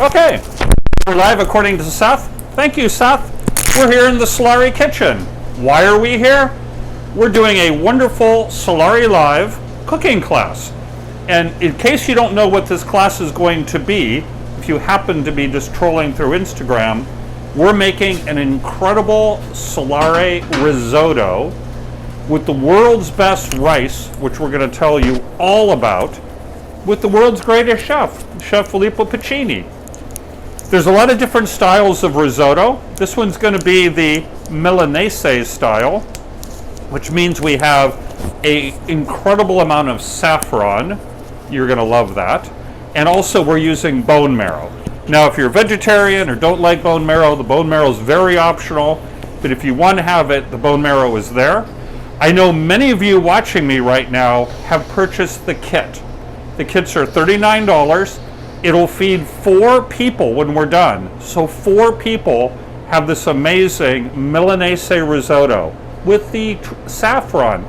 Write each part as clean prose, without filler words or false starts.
Okay, we're live according to Seth. Thank you, Seth. We're here in the Solare kitchen. Why are we here? We're doing a wonderful Solare Live cooking class. And in case you don't know what this class is going to be, if you happen to be just trolling through Instagram, we're making an incredible Solare risotto with the world's best rice, which we're going to tell you all about, with the world's greatest chef, Chef Filippo Piccini. There's a lot of different styles of risotto. This one's going to be the Milanese style, which means we have an incredible amount of saffron. You're going to love that. And also we're using bone marrow. Now, if you're a vegetarian or don't like bone marrow, the bone marrow is very optional, but if you want to have it, the bone marrow is there. I know many of you watching me right now have purchased the kit. The kits are $39. It'll feed 4 people when we're done. So 4 people have this amazing Milanese risotto with the saffron.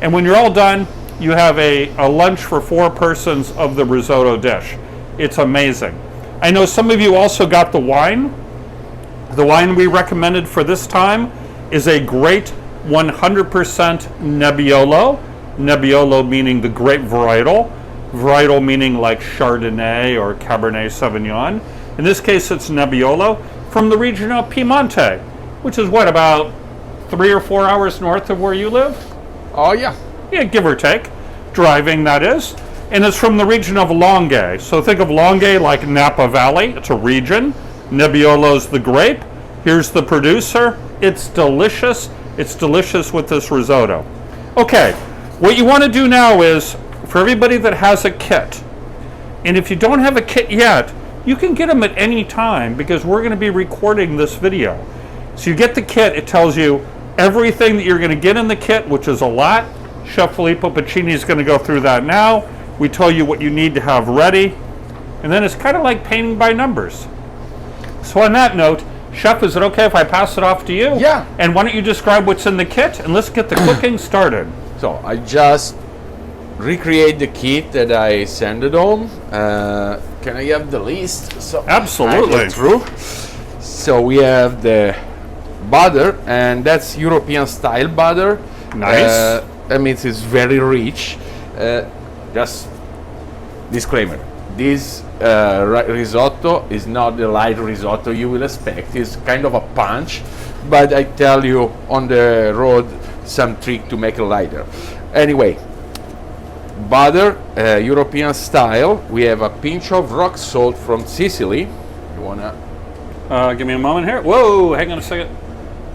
And when you're all done, you have a lunch for 4 persons of the risotto dish. It's amazing. I know some of you also got the wine. The wine we recommended for this time is a great 100% Nebbiolo. Nebbiolo meaning the grape varietal. Varietal meaning like Chardonnay or Cabernet Sauvignon. In this case, it's Nebbiolo from the region of Piemonte, which is what, about 3 or 4 hours north of where you live? Oh, yeah. Yeah, give or take. Driving, that is. And it's from the region of Langhe. So think of Langhe like Napa Valley. It's a region. Nebbiolo's the grape. Here's the producer. It's delicious. It's delicious with this risotto. Okay, what you want to do now is, for everybody that has a kit, and if you don't have a kit yet, you can get them at any time because we're going to be recording this video. So you get the kit, it tells you everything that you're going to get in the kit, which is a lot. Chef Filippo Piccini is going to go through that now. We tell you what you need to have ready, and then it's kind of like painting by numbers. So on that note, Chef, is it okay if I pass it off to you? Yeah. And why don't you describe what's in the kit, and let's get the cooking started. So I just recreate the kit that I sent it home. Can I have the list? So Absolutely. I go through. So we have the butter, and that's European style butter. Nice. That means it's very rich. Just disclaimer, this risotto is not the light risotto you will expect. It's kind of a punch, but I tell you on the road some trick to make it lighter. Anyway, butter, European style. We have a pinch of rock salt from Sicily. You wanna? Give me a moment here. Whoa, hang on a second.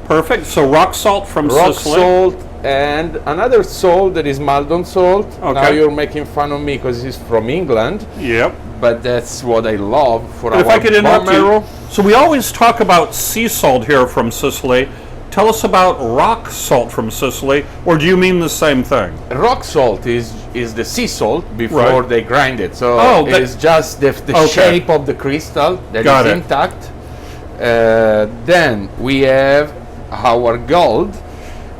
Perfect. So rock salt from Sicily. Rock salt and another salt that is Maldon Salt. Okay. Now you're making fun of me because it's from England. Yep. But that's what I love for But our if I could interrupt marrow. you, so we always talk about sea salt here from Sicily. Tell us about rock salt from Sicily, or do you mean the same thing? Rock salt is the sea salt before Right. they grind it. So Oh, it's just the Okay. shape of the crystal that Got is it. intact. Then we have our gold,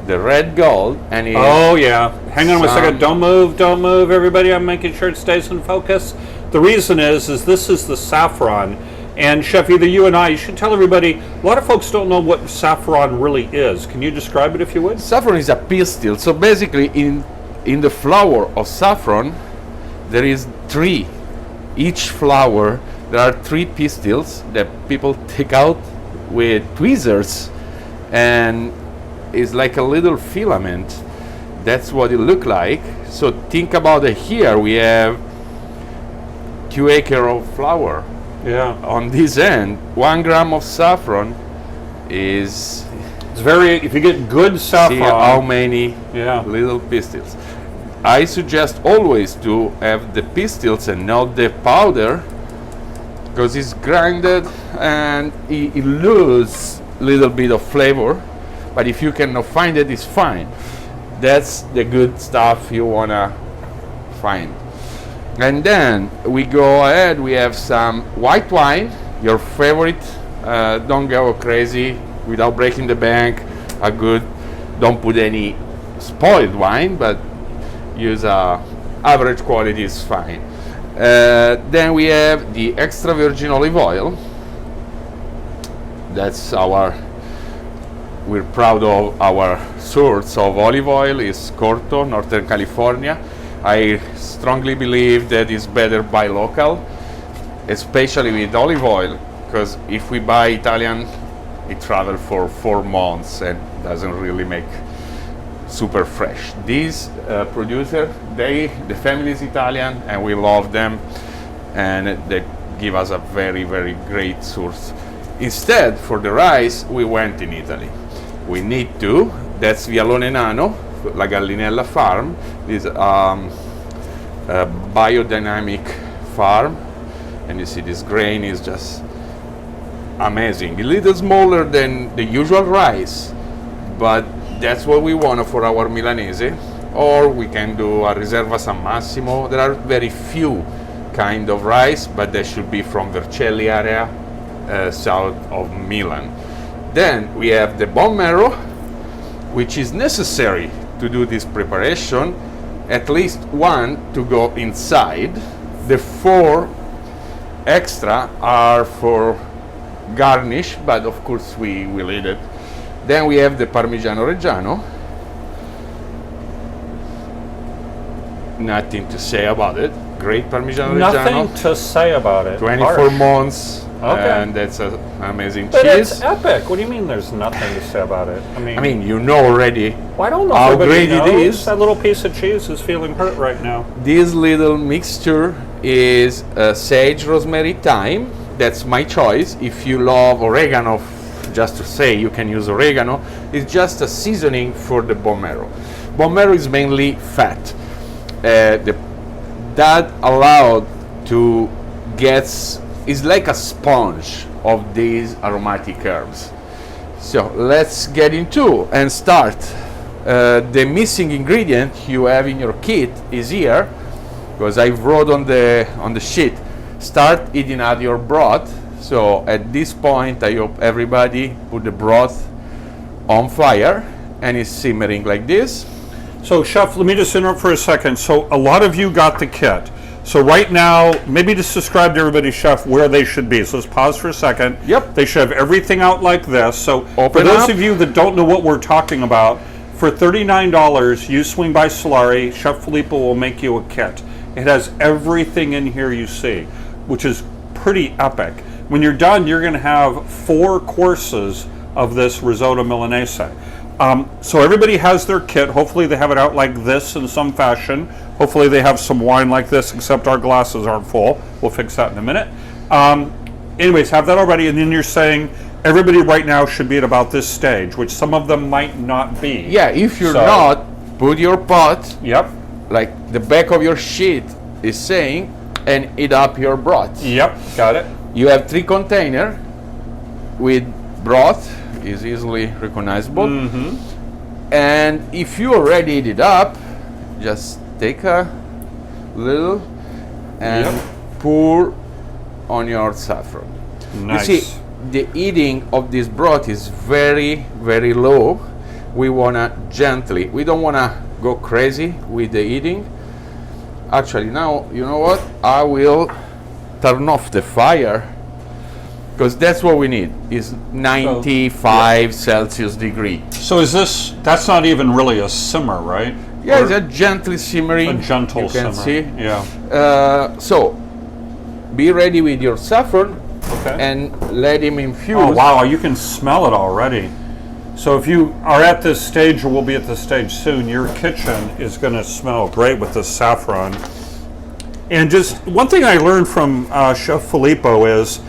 the red gold, and it's Oh yeah. Hang on a second. Some- Don't move, everybody. I'm making sure it stays in focus. The reason is this is the saffron. And Chef, either you and I, you should tell everybody, a lot of folks don't know what saffron really is. Can you describe it if you would? saffron is a pistil. So basically, in the flower of saffron, there is 3. Each flower, there are 3 pistils that people take out with tweezers, and it's like a little filament. That's what it look like. So think about it. Here we have 2 acres of flower. Yeah. On this end, 1 gram of saffron is, It's very, if you get good see how saffron. many Yeah. little pistils. I suggest always to have the pistils and not the powder, because it's grinded and it loses a little bit of flavor. But if you cannot find it, it's fine. That's the good stuff you wanna find. And then we go ahead, we have some white wine, your favorite. Don't go crazy without breaking the bank. A good, don't put any spoiled wine, but use average quality is fine. Then we have the extra virgin olive oil. That's we're proud of our source of olive oil is Corto, Northern California. I strongly believe that it's better buy local, especially with olive oil, because if we buy Italian, it travels for 4 months and doesn't really make super fresh. These producer, the family is Italian and we love them, and they give us a very, very great source. Instead, for the rice, we went in Italy. We need to. That's Vialone Nano, La Gallinella farm. This a biodynamic farm, and you see this grain is just amazing. A little smaller than the usual rice, but that's what we want for our Milanese. Or we can do a Riserva San Massimo. There are very few kind of rice, but they should be from Vercelli area, south of Milan. Then we have the bone marrow, which is necessary to do this preparation, at least one to go inside. The 4 extra are for garnish, but of course we will eat it. Then we have the Parmigiano Reggiano. Nothing to say about it. Great Parmigiano Reggiano. Nothing to say about it. 24 months. Okay. And that's an amazing But cheese. it's epic. What do you mean there's nothing to say about it? I mean, you know already well, I don't know how if everybody great it knows. is. That little piece of cheese is feeling hurt right now. This little mixture is sage, rosemary, thyme. That's my choice. If you love oregano, just to say you can use oregano. It's just a seasoning for the bone marrow. Bone marrow is mainly fat. That allowed to get, is like a sponge of these aromatic herbs. So let's get into and start. The missing ingredient you have in your kit is here, because I wrote on the sheet, start eating out your broth. So at this point, I hope everybody put the broth on fire and it's simmering like this. So Chef, let me just interrupt for a second. So a lot of you got the kit. So right now, maybe just describe to everybody, Chef, where they should be. So let's pause for a second. Yep. They should have everything out like this. So for Open those up. of you that don't know what we're talking about, for $39, you swing by Solare, Chef Filippo will make you a kit. It has everything in here you see, which is pretty epic. When you're done, you're going to have 4 courses of this risotto Milanese. So everybody has their kit. Hopefully they have it out like this in some fashion. Hopefully they have some wine like this, except our glasses aren't full. We'll fix that in a minute. Anyways, have that already, and then you're saying everybody right now should be at about this stage, which some of them might not be. Yeah, if you're not, put your pot, Yep. like the back of your sheet is saying, and eat up your broth. Yep, got it. You have 3 containers with broth, is easily recognizable. And if you already eat it up, just take a little and pour on your saffron. Nice. You see, the eating of this broth is very, very low. We wanna gently, we don't wanna go crazy with the eating. Actually, now, you know what? I will turn off the fire, because that's what we need, is 95 Celsius degree. So is this, that's not even really a simmer, right? Yeah, Or it's a gently simmering. a gentle you can simmer. see. Yeah. So, be ready with your saffron Okay. and let him infuse. Oh wow, you can smell it already. So if you are at this stage, or will be at this stage soon, your kitchen is going to smell great with this saffron. And just one thing I learned from Chef Filippo is,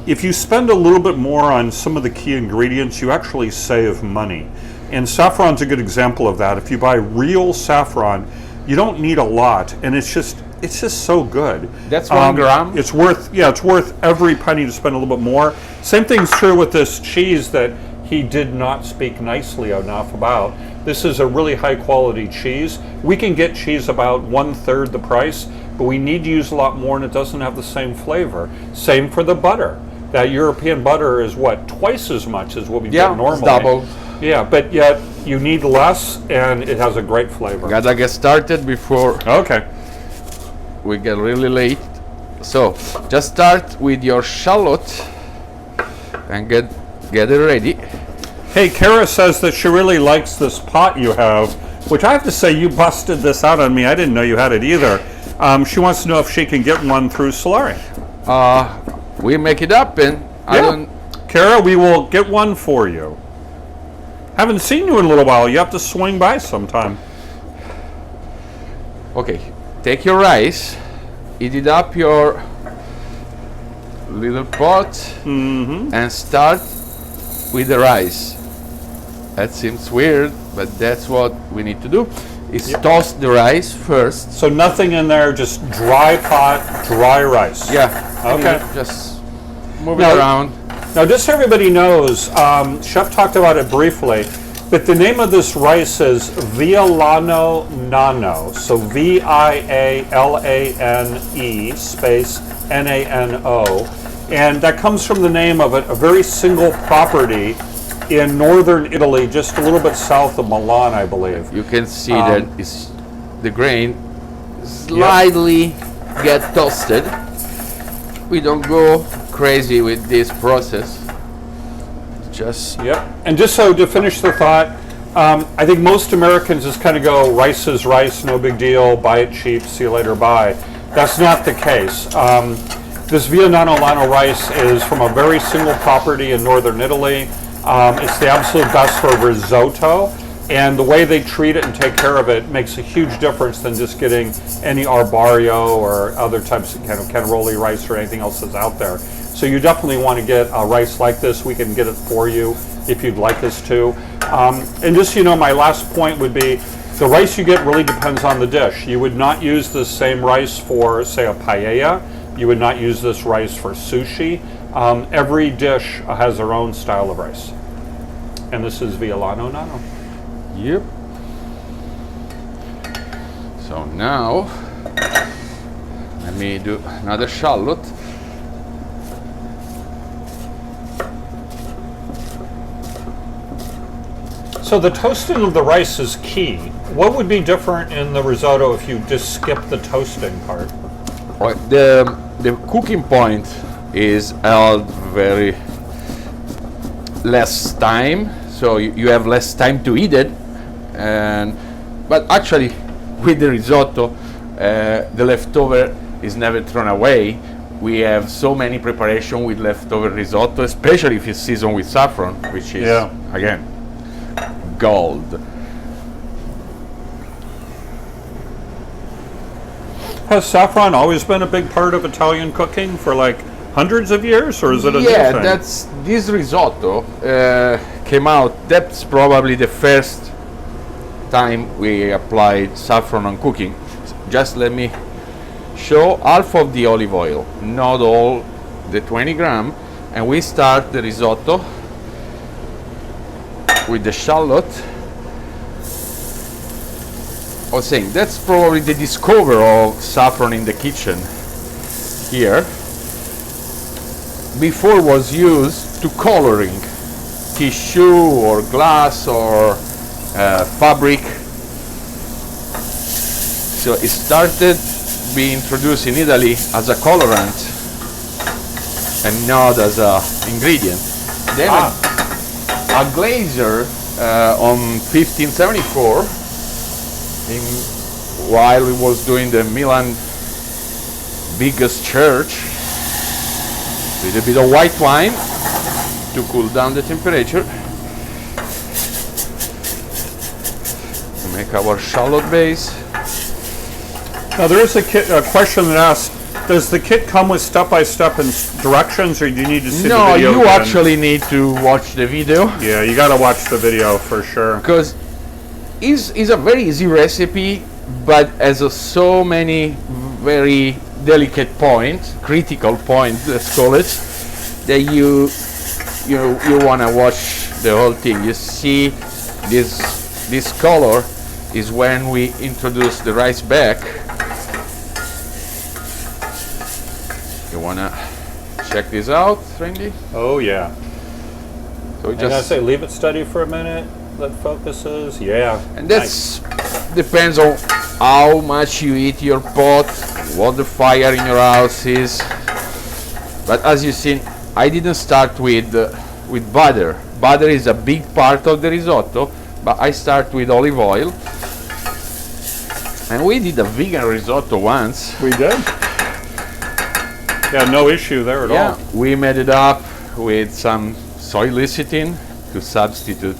if you spend a little bit more on some of the key ingredients, you actually save money. And saffron's a good example of that. If you buy real saffron, you don't need a lot, and it's just so good. That's 1 gram. It's worth every penny to spend a little bit more. Same thing's true with this cheese that he did not speak nicely enough about. This is a really high quality cheese. We can get cheese about 1/3 the price, but we need to use a lot more, and it doesn't have the same flavor. Same for the butter. That European butter is what, twice as much as what we get normally. It's double. Yeah, but yet you need less, and it has a great flavor. Gotta get started before. Okay. we get really late. So just start with your shallot and get it ready. Hey, Kara says that she really likes this pot you have, which I have to say, you busted this out on me. I didn't know you had it either. She wants to know if she can get one through Solare. We make it happen. Kara, we will get one for you. Haven't seen you in a little while. You have to swing by sometime. Okay, take your rice, heat it up your little pot, and start with the rice. That seems weird, but that's what we need to do. Is toast the rice first. So nothing in there, just dry pot, dry rice. Yeah. Okay. Just move it around. Now, just so everybody knows, Chef talked about it briefly, but the name of this rice is Vialone Nano. So Vialane space Nano. And that comes from the name of a very single property in northern Italy, just a little bit south of Milan, I believe. You can see that the grain slightly get toasted. We don't go crazy with this process. Just And just so to finish the thought, I think most Americans just kind of go, rice is rice, no big deal, buy it cheap, see you later, bye. That's not the case. This Vialone Nano rice is from a very single property in northern Italy. It's the absolute best for risotto, and the way they treat it and take care of it makes a huge difference than just getting any arbario or other types of kind of cannaroli rice or anything else that's out there. So you definitely want to get a rice like this. We can get it for you if you'd like us to. And just so you know, my last point would be the rice you get really depends on the dish. You would not use the same rice for, say, a paella. You would not use this rice for sushi. Every dish has their own style of rice. And this is Vialone Nano. Yep. So now, let me do another shallot. So the toasting of the rice is key. What would be different in the risotto if you just skip the toasting part? The cooking point is held very less time, so you have less time to eat it. But actually, with the risotto, the leftover is never thrown away. We have so many preparation with leftover risotto, especially if it's seasoned with saffron, which is again gold. Has saffron always been a big part of Italian cooking for like hundreds of years, or is it a new thing? That's this risotto came out. That's probably the first time we applied saffron on cooking. Just let me show half of the olive oil, not all the 20 gram, and we start the risotto with the shallot. I was saying that's probably the discovery of saffron in the kitchen here. Before was used to coloring tissue or glass or fabric. So it started being introduced in Italy as a colorant and not as an ingredient. Then a glazier on 1574, while we was doing the Milan biggest church, a little bit of white wine to cool down the temperature, to make our shallot base. Now there is a question that asks, does the kit come with step-by-step directions, or do you need to see the video? No, you again? actually need to watch the video. Yeah, you got to watch the video for sure. Because it's a very easy recipe, but has so many very delicate points, critical points, let's call it, that you want to watch the whole thing. You see this color is when we introduce the rice back. You want to check this out, Randy? Oh yeah. So we And I say leave it steady for a minute, let focuses, yeah. And that's depends on how much you eat your pot, what the fire in your house is. But as you see, I didn't start with butter. Butter is a big part of the risotto, but I start with olive oil. And we did a vegan risotto once. We did. Yeah, no issue there at all. We made it up with some soy lecithin to substitute.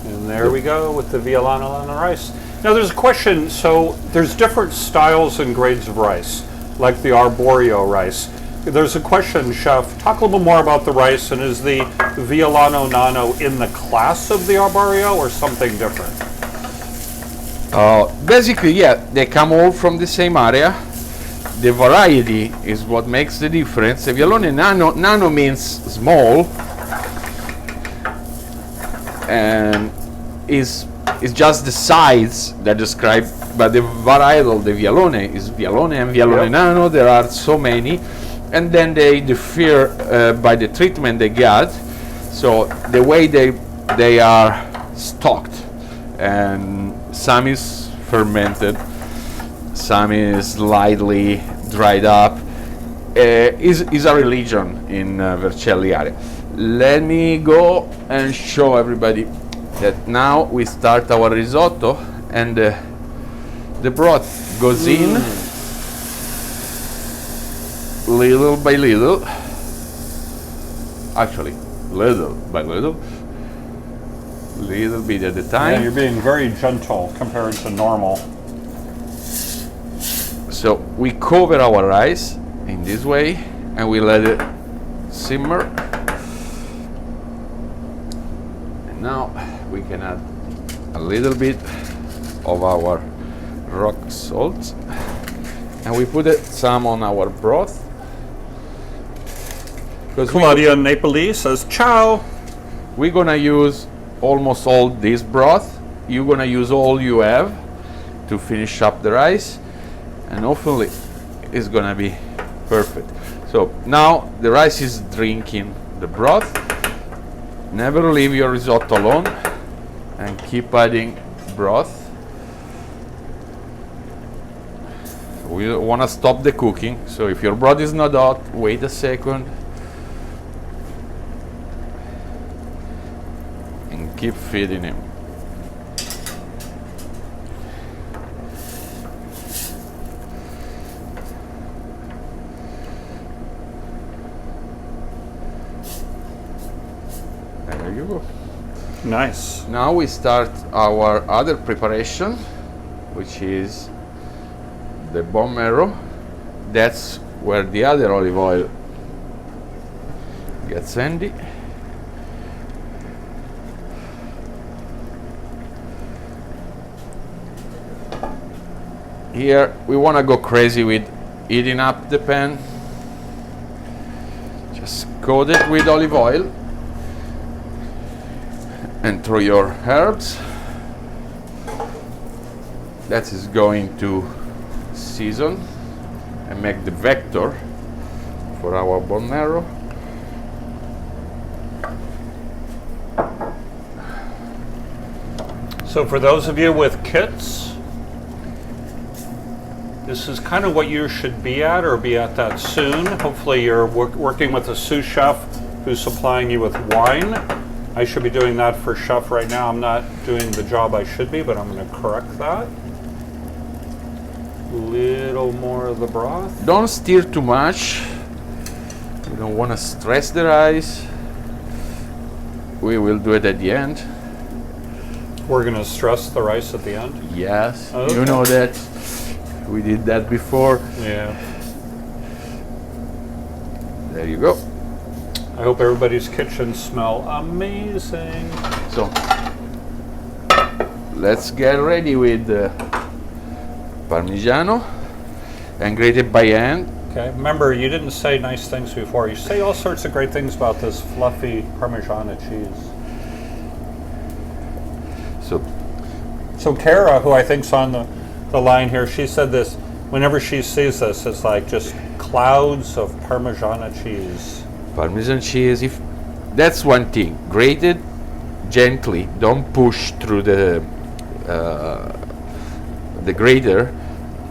And there we go with the Vialone Nano rice. Now there's a question, so there's different styles and grades of rice, like the arborio rice. There's a question, Chef, talk a little bit more about the rice, and is the Vialone Nano in the class of the arborio or something different? Basically, yeah, they come all from the same area. The variety is what makes the difference. The Vialone Nano, nano means small, and is just the size that describe, but the varietal, the Vialone, is Vialone and Vialone Nano. There are so many, and then they differ by the treatment they got. So the way they are stocked, and some is fermented, some is slightly dried up. Is a religion in Vercelli area. Let me go and show everybody that now we start our risotto, and the broth goes in little by little, actually little by little bit at a time. Yeah, you're being very gentle compared to normal. So we cover our rice in this way and we let it simmer. And now we can add a little bit of our rock salt, and we put some on our broth. Claudia Napoli says, ciao. We're gonna use almost all this broth. You're gonna use all you have to finish up the rice, and hopefully it's gonna be perfect. So now the rice is drinking the broth. Never leave your risotto alone, and keep adding broth. We want to stop the cooking, so if your broth is not hot, wait a second and keep feeding him. There you go. Nice. Now we start our other preparation, which is the bone marrow. That's where the other olive oil gets handy. Here we want to go crazy with heating up the pan. Just coat it with olive oil and throw your herbs. That is going to season and make the vector for our bone marrow. So for those of you with kits, this is kind of what you should be at, or be at that soon. Hopefully you're working with a sous chef who's supplying you with wine. I should be doing that for chef right now. I'm not doing the job I should be, but I'm going to correct that. Little more of the broth. Don't stir too much. You don't want to stress the rice. We will do it at the end. We're going to stress the rice at the end? Yes, Okay. You know that. We did that before. Yeah. There you go. I hope everybody's kitchens smell amazing. So let's get ready with the Parmigiano and grate it by hand. Okay, remember you didn't say nice things before. You say all sorts of great things about this fluffy Parmigiana cheese. So Kara, who I think's on the line here, she said this, whenever she sees this, it's like just clouds of Parmigiana cheese. Parmesan cheese, if that's one thing, grate it gently, don't push through the grater,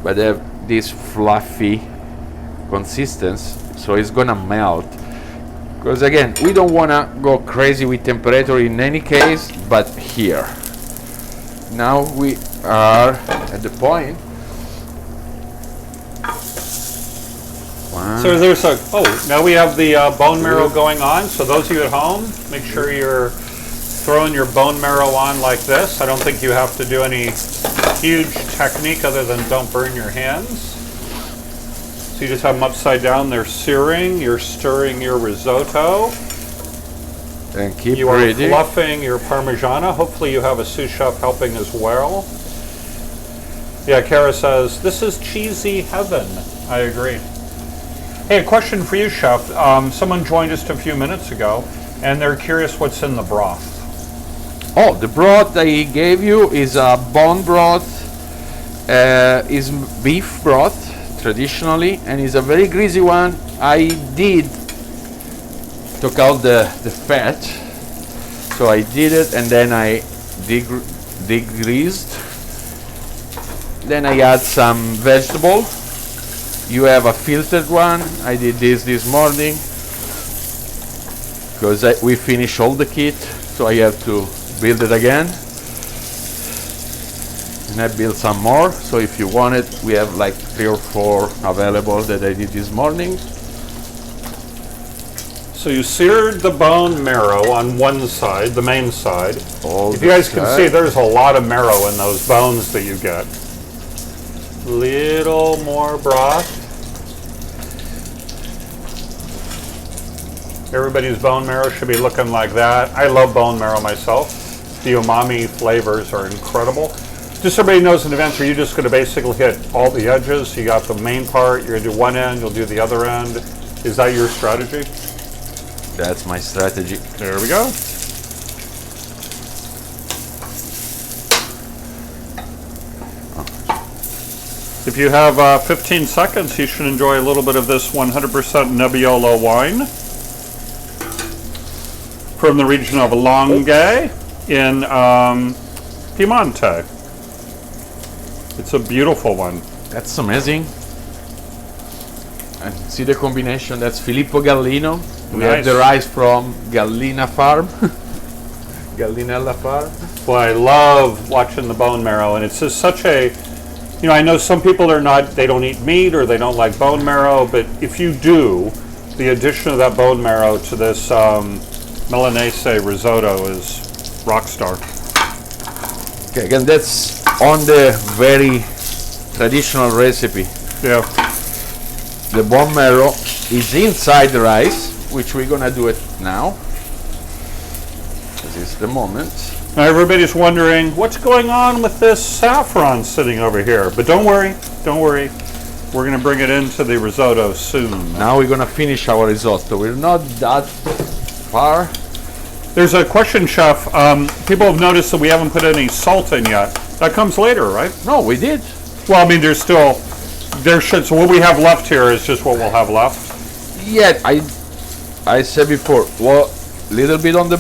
but have this fluffy consistency, so it's gonna melt. Because again, we don't wanna go crazy with temperature in any case, but here. Now we are at the point. So there's now we have the bone marrow going on. So those of you at home, make sure you're throwing your bone marrow on like this. I don't think you have to do any huge technique other than don't burn your hands. So you just have them upside down, they're searing, you're stirring your risotto. And keep you are ready. fluffing your Parmigiana. Hopefully you have a sous chef helping as well. Yeah, Kara says, this is cheesy heaven. I agree. Hey, a question for you, Chef. Someone joined us a few minutes ago, and they're curious what's in the broth. Oh, the broth I gave you is a bone broth, is beef broth traditionally, and is a very greasy one. I did took out the fat, so I did it, and then I degreased. Then I add some vegetable. You have a filtered one. I did this morning because we finished all the kit, so I have to build it again. And I built some more, so if you want it, we have like 3 or 4 available that I did this morning. So you seared the bone marrow on one side, the main side. If you guys can see, there's a lot of marrow in those bones that you get. Little more broth. Everybody's bone marrow should be looking like that. I love bone marrow myself. The umami flavors are incredible. Just so everybody knows in advance, are you just going to basically hit all the edges? You got the main part, you're going to do one end, you'll do the other end. Is that your strategy? That's my strategy. There we go. If you have 15 seconds, you should enjoy a little bit of this 100% Nebbiolo wine from the region of Langhe in Piemonte. It's a beautiful one. That's amazing. And see the combination, that's Filippo Gallino. We have the rice from Gallina farm. Gallinella farm. Well, I love watching the bone marrow, and it's just such a, you know, I know some people they don't eat meat or they don't like bone marrow, but if you do, the addition of that bone marrow to this Milanese risotto is rock star. Okay, again, that's on the very traditional recipe. Yeah. The bone marrow is inside the rice, which we're gonna do it now. This is the moment. Now everybody's wondering what's going on with this saffron sitting over here, but don't worry, we're gonna bring it into the risotto soon. Now we're gonna finish our risotto. We're not that far. There's a question, Chef. People have noticed that we haven't put any salt in yet. That comes later, right? No, we did. Well, I mean, so what we have left here is just what we'll have left. Yeah, I said before, well, little bit on the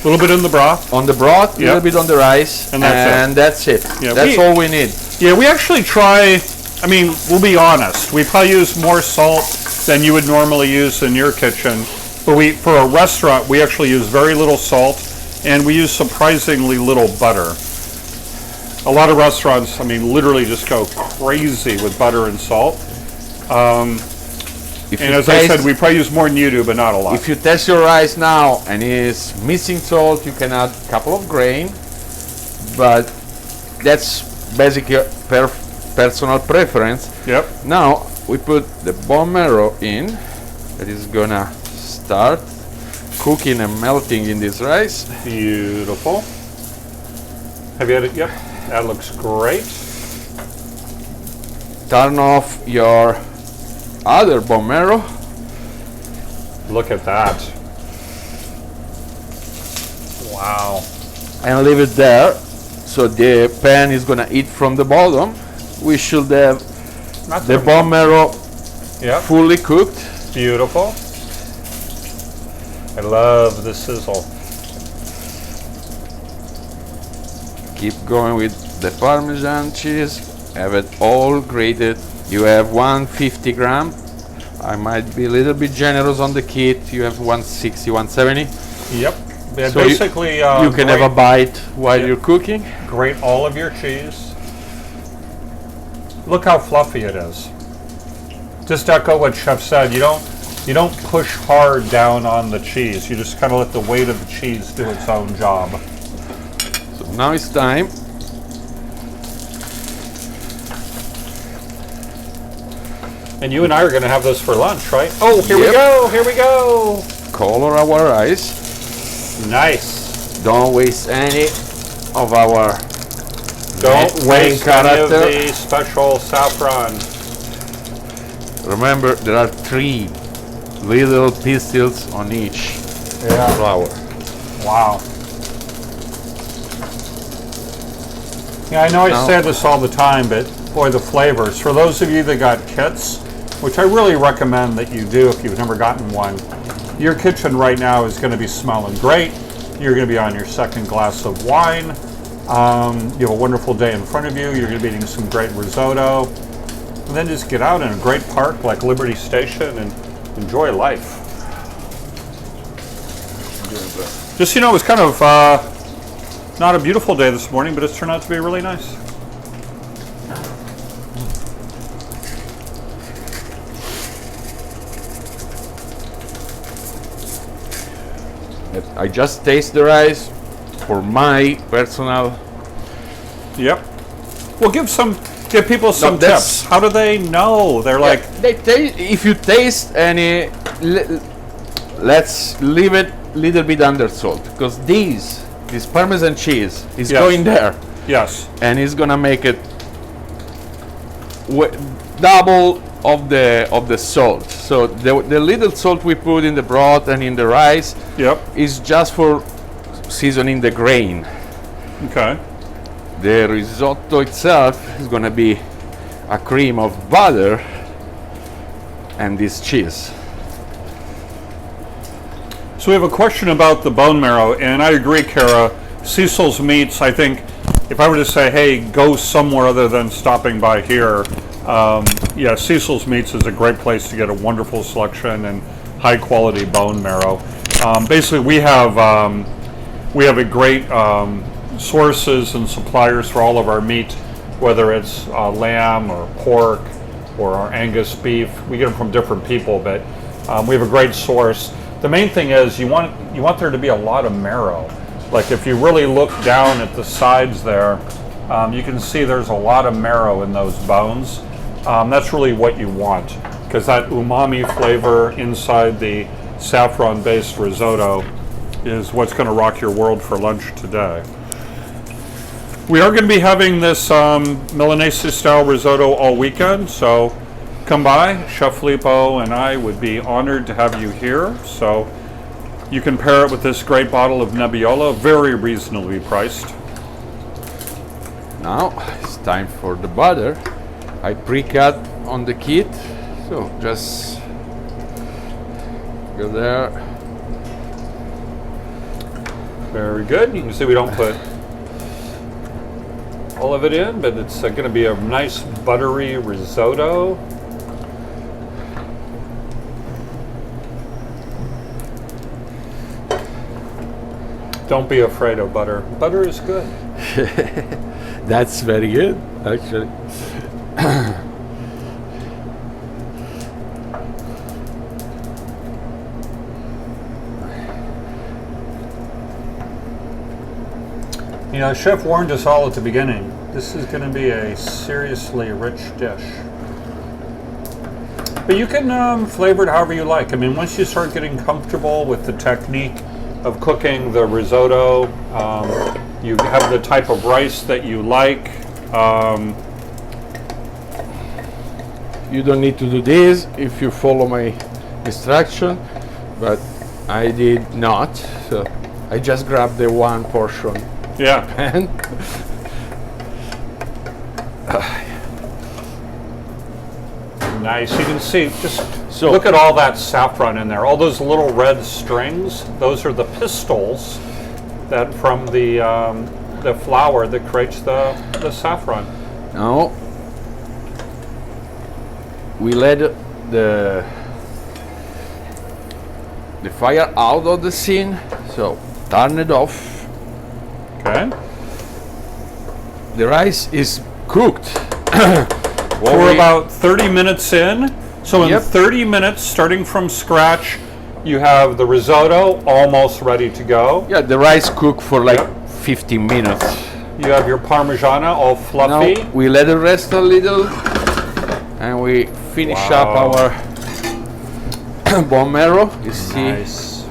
little bit in the broth. On the broth, yep. Little bit on the rice, and that's it. Yeah, that's all we need. Yeah, we actually try. I mean, we'll be honest. We probably use more salt than you would normally use in your kitchen. But for a restaurant, we actually use very little salt, and we use surprisingly little butter. A lot of restaurants, I mean, literally just go crazy with butter and salt. And as I said, we probably use more than you do, but not a lot. If you test your rice now and it's missing salt, you can add a couple of grain, but that's basically personal preference. Yep. Now we put the bone marrow in. That is gonna start cooking and melting in this rice. Beautiful. Have you had it? Yep. That looks great. Turn off your other bone marrow. Look at that. Wow. And leave it there. So the pan is gonna eat from the bottom. We should have the bone marrow fully cooked. Beautiful. I love the sizzle. Keep going with the Parmesan cheese. have it all grated. You have 150 gram. I might be a little bit generous on the kit. You have 160, 170. Yep. Yeah, So basically, you can have a bite while you're cooking. grate all of your cheese. Look how fluffy it is. Just echo what Chef said. You don't push hard down on the cheese. You just kind of let the weight of the cheese do its own job. So now it's time. And you and I are going to have this for lunch, right? Oh, here we Yep. go. Here we go. Color our rice. Nice. Don't waste any of our Don't main waste any of character. the special saffron. Remember, there are 3 little pistils on each flower. Wow. Yeah, I know I Now- say this all the time, but boy, the flavors. For those of you that got kits, which I really recommend that you do if you've never gotten one, your kitchen right now is going to be smelling great. You're going to be on your second glass of wine. You have a wonderful day in front of you. You're going to be eating some great risotto. And then just get out in a great park like Liberty Station and enjoy life. Just so you know, it was kind of not a beautiful day this morning, but it's turned out to be really nice. I just taste the rice for my personal. Yep. Well, give people some that's- tips. How do they know? They're like, If you taste any, let's leave it a little bit under salt, because this Parmesan cheese is Yes. going there, yes, and it's gonna make it double of the salt. So the little salt we put in the broth and in the rice yep, is just for seasoning the grain. okay. The risotto itself is gonna be a cream of butter and this cheese. So we have a question about the bone marrow, and I agree, Kara. Cecil's Meats, I think, if I were to say, hey, go somewhere other than stopping by here, yeah, Cecil's Meats is a great place to get a wonderful selection and high quality bone marrow. Basically, we have a great sources and suppliers for all of our meat, whether it's lamb or pork or our Angus beef. We get them from different people, but we have a great source. The main thing is you want there to be a lot of marrow. Like if you really look down at the sides there, you can see there's a lot of marrow in those bones. That's really what you want, because that umami flavor inside the saffron-based risotto is what's going to rock your world for lunch today. We are going to be having this Milanese style risotto all weekend, so come by. Chef Filippo and I would be honored to have you here. So you can pair it with this great bottle of Nebbiolo, very reasonably priced. Now it's time for the butter. I pre-cut on the kit, so just go there. Very good. You can see we don't put all of it in, but it's going to be a nice buttery risotto. Don't be afraid of butter. Butter is good. That's very good, actually. You know, Chef warned us all at the beginning. This is going to be a seriously rich dish. But you can flavor it however you like. I mean, once you start getting comfortable with the technique of cooking the risotto, you have the type of rice that you like. You don't need to do this if you follow my instruction, but I did not, so I just grabbed the one portion. Yeah. And Nice. You can see, just So- look at all that saffron in there. All those little red strings, those are the pistils that from the flour that creates the saffron. now we let the fire out of the scene, so turn it off. Okay. The rice is cooked. We're about 30 minutes in. So in Yep. 30 minutes, starting from scratch, you have the risotto almost ready to go. Yeah, the rice cooked for like Yep. 15 minutes. You have your parmigiana all fluffy. Now we let it rest a little, and we finish up Wow. our bone marrow. You see, Nice.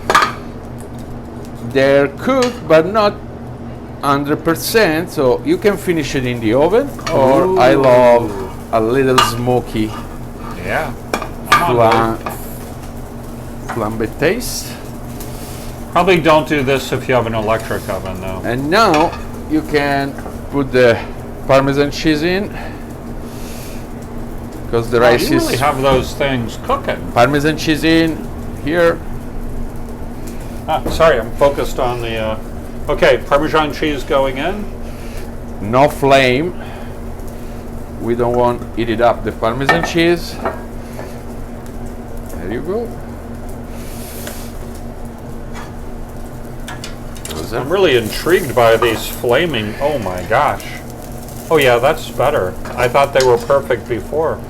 they're cooked, but not 100%. So you can finish it in the oven, or I love a little smoky Yeah. I'm on board. flambe taste. Probably don't do this if you have an electric oven, though. And now you can put the Parmesan cheese in, because the rice You is really have those things cooking. Parmesan cheese in here. Sorry, I'm focused on the. Okay, Parmesan cheese going in. No flame. We don't want to eat it up, the Parmesan cheese. There you go. I'm really intrigued by these flaming. Oh my gosh. Oh yeah, that's better. I thought they were perfect before.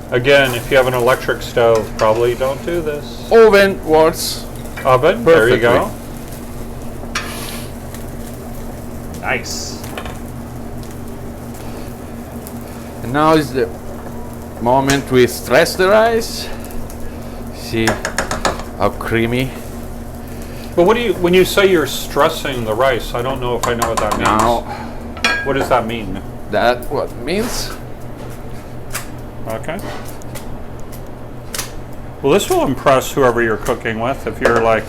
Again, if you have an electric stove, probably don't do this. Oven works. Oven, there you go. Perfectly. Nice. And now is the moment we stress the rice. See how creamy. But what do you, when you say you're stressing the rice, I don't know if I know what that means. Now What does that mean? that what means. Okay. Well, this will impress whoever you're cooking with if you're like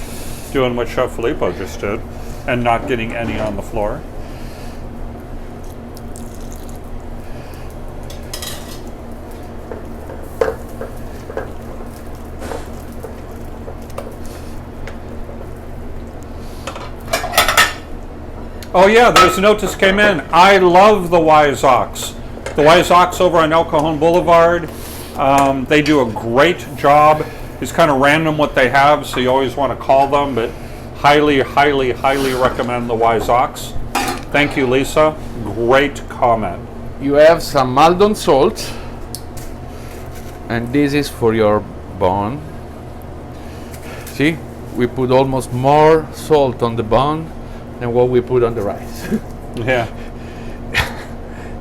doing what Chef Filippo just did and not getting any on the floor. Oh yeah, there's a note just came in. I love the Wise Ox. The Wise Ox over on El Cajon Boulevard. They do a great job. It's kind of random what they have, so you always want to call them, but highly, highly, highly recommend the Wise Ox. Thank you, Lisa. Great comment. You have some Maldon salt, and this is for your bone. See, we put almost more salt on the bone than what we put on the rice. Yeah.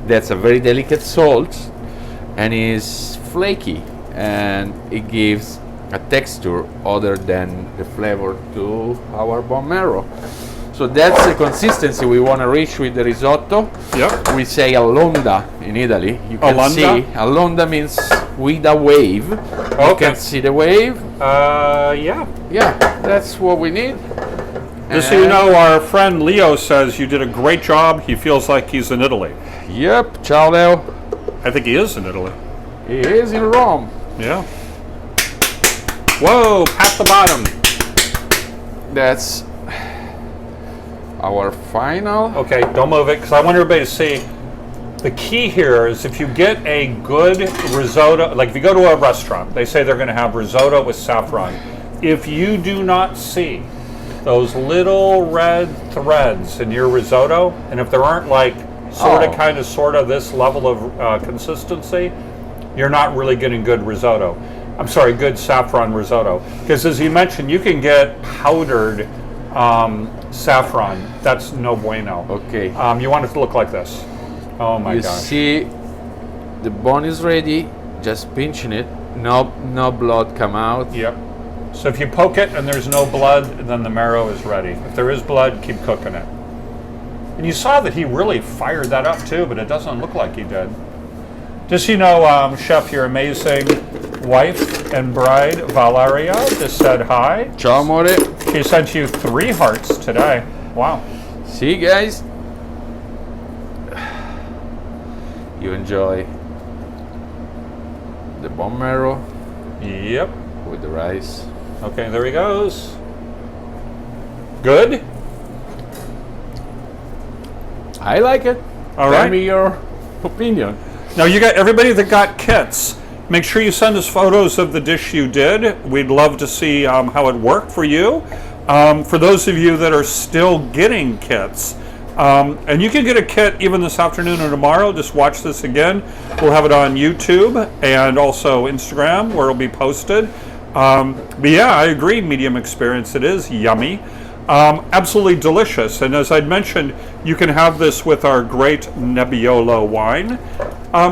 That's a very delicate salt, and is flaky, and it gives a texture other than the flavor to our bone marrow. So that's the consistency we want to reach with the risotto. Yep. We say allonda in Italy. You can Allonda? see allonda means with a wave. You Okay. can see the wave. Yeah. Yeah, that's what we need. Just so you know, our friend Leo says you did a great job. He feels like he's in Italy. Yep, ciao Leo. I think he is in Italy. He is in Rome. Yeah. Whoa, pat the bottom. That's our final. Okay, don't move it, because I want everybody to see. The key here is if you get a good risotto, like if you go to a restaurant, they say they're going to have risotto with saffron. If you do not see those little red threads in your risotto, and if there aren't like sort of this level of consistency, you're not really getting good risotto. I'm sorry, good saffron risotto. Because as you mentioned, you can get powdered saffron. That's no bueno. Okay. You want it to look like this. Oh my You gosh. see, the bone is ready. Just pinching it. No blood come out. Yep. So if you poke it and there's no blood, then the marrow is ready. If there is blood, keep cooking it. And you saw that he really fired that up too, but it doesn't look like he did. Just so you know, Chef, your amazing wife and bride, Valeria, just said hi. Ciao amore. She sent you 3 hearts today. Wow. See guys. You enjoy the bone marrow Yep. with the rice. Okay, there he goes. Good? I like it. All Tell right. me your opinion. Now you got everybody that got kits. Make sure you send us photos of the dish you did. We'd love to see how it worked for you. For those of you that are still getting kits, and you can get a kit even this afternoon or tomorrow. Just watch this again. We'll have it on YouTube and also Instagram where it'll be posted. But yeah, I agree, medium experience. It is yummy. Absolutely delicious. And as I'd mentioned, you can have this with our great Nebbiolo wine.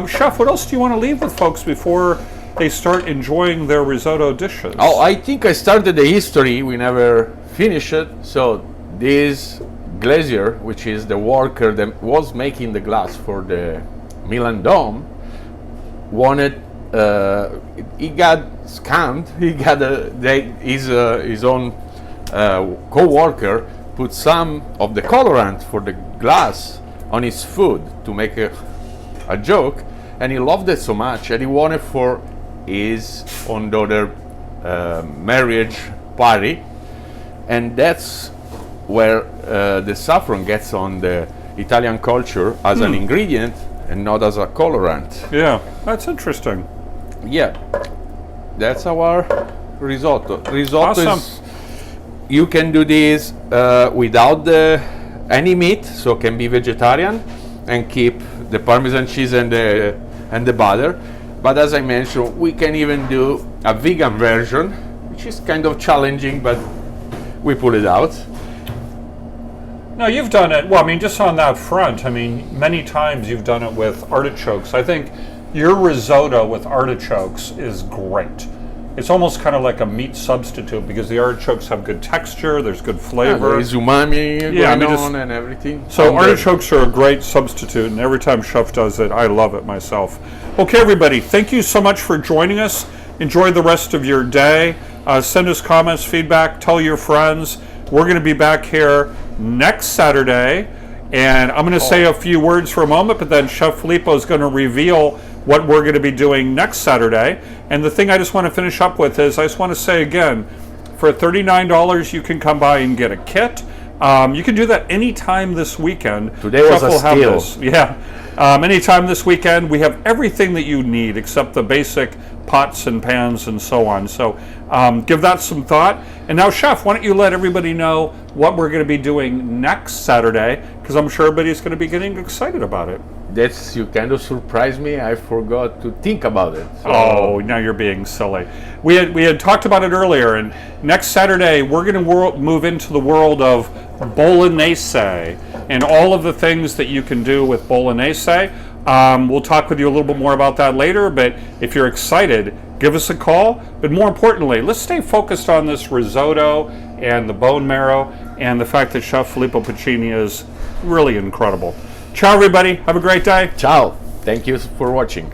Chef, what else do you want to leave with folks before they start enjoying their risotto dishes? Oh, I think I started the history. We never finished it. So this glazier, which is the worker that was making the glass for the Milan Dome, wanted. He got scammed. He got his own co-worker put some of the colorant for the glass on his food to make a joke, and he loved it so much, and he wanted for his own daughter marriage party, and that's where the saffron gets on the Italian culture as an ingredient and not as a colorant. Yeah, that's interesting. Yeah, that's our risotto. Risotto Awesome. is, you can do this without any meat, so can be vegetarian and keep the Parmesan cheese and the butter. But as I mentioned, we can even do a vegan version, which is kind of challenging, but we pull it out. No, you've done it, well, I mean, just on that front, I mean, many times you've done it with artichokes. I think your risotto with artichokes is great. It's almost kind of like a meat substitute because the artichokes have good texture, there's good flavor. There's umami going on and everything. So artichokes are a great substitute, and every time Chef does it, I love it myself. Okay, everybody, thank you so much for joining us. Enjoy the rest of your day. Send us comments, feedback, tell your friends. We're going to be back here next Saturday, and I'm going to say a few words for a moment, but then Chef Filippo is going to reveal what we're going to be doing next Saturday. And the thing I just want to finish up with is I just want to say again, for $39 you can come by and get a kit. You can do that anytime this weekend. Today was a steal. Yeah, anytime this weekend. We have everything that you need except the basic pots and pans and so on. So give that some thought. And now, Chef, why don't you let everybody know what we're going to be doing next Saturday, because I'm sure everybody's going to be getting excited about it. That's, you kind of surprised me. I forgot to think about it. So. Oh, now you're being silly. We had talked about it earlier, and next Saturday we're going to move into the world of bolognese and all of the things that you can do with bolognese. We'll talk with you a little bit more about that later, but if you're excited, give us a call. But more importantly, let's stay focused on this risotto and the bone marrow and the fact that Chef Filippo Piccini is really incredible. Ciao, everybody. Have a great day. Ciao. Thank you for watching.